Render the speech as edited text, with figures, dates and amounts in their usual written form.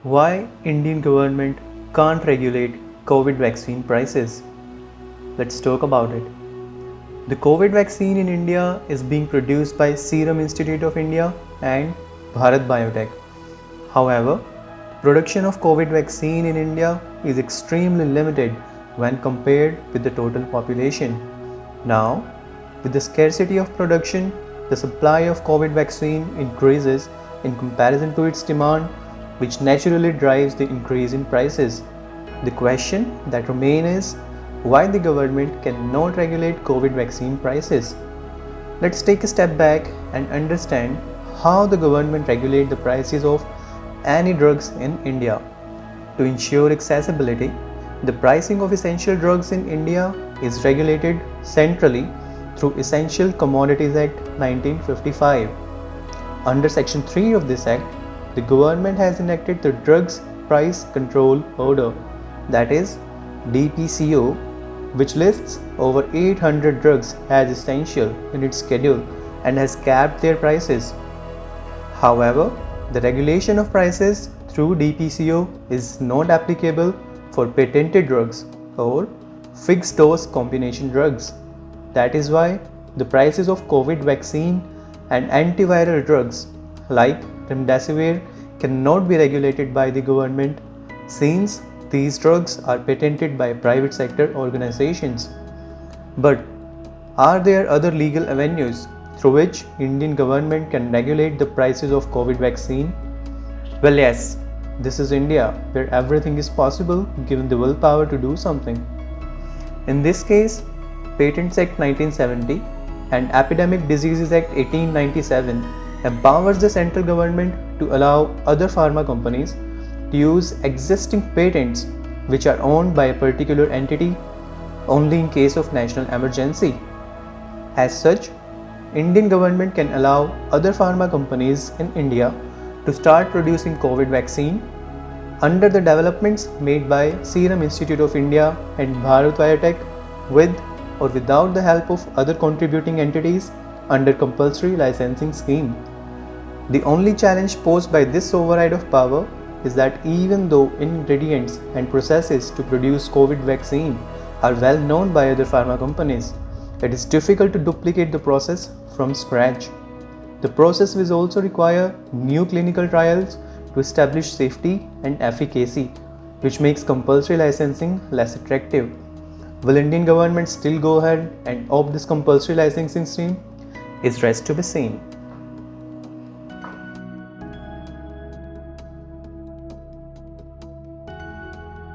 Why Indian government can't regulate COVID vaccine prices? Let's talk about it. The COVID vaccine in India is being produced by Serum Institute of India and Bharat Biotech. However, production of COVID vaccine in India is extremely limited when compared with the total population. Now, with the scarcity of production, the supply of COVID vaccine increases in comparison to its demand, which naturally drives the increase in prices. The question that remains is why the government cannot regulate COVID vaccine prices. Let's take a step back and understand how the government regulates the prices of any drugs in India. To ensure accessibility, the pricing of essential drugs in India is regulated centrally through Essential Commodities Act 1955. Under Section 3 of this Act, the government has enacted the Drugs Price Control Order, that is DPCO, which lists over 800 drugs as essential in its schedule and has capped their prices. However, the regulation of prices through DPCO is not applicable for patented drugs or fixed dose combination drugs. That is why the prices of COVID vaccine and antiviral drugs like remdesivir cannot be regulated by the government since these drugs are patented by private sector organizations. But are there other legal avenues through which Indian government can regulate the prices of COVID vaccine? Well, yes, this is India where everything is possible given the willpower to do something. In this case, Patents Act 1970 and Epidemic Diseases Act 1897 empowers the central government to allow other pharma companies to use existing patents which are owned by a particular entity only in case of national emergency. As such, Indian government can allow other pharma companies in India to start producing COVID vaccine under the developments made by Serum Institute of India and Bharat Biotech with or without the help of other contributing entities under compulsory licensing scheme. The only challenge posed by this override of power is that even though ingredients and processes to produce COVID vaccine are well known by other pharma companies, it is difficult to duplicate the process from scratch. The process will also require new clinical trials to establish safety and efficacy, which makes compulsory licensing less attractive. Will Indian government still go ahead and opt this compulsory licensing scheme? Is rest to be seen.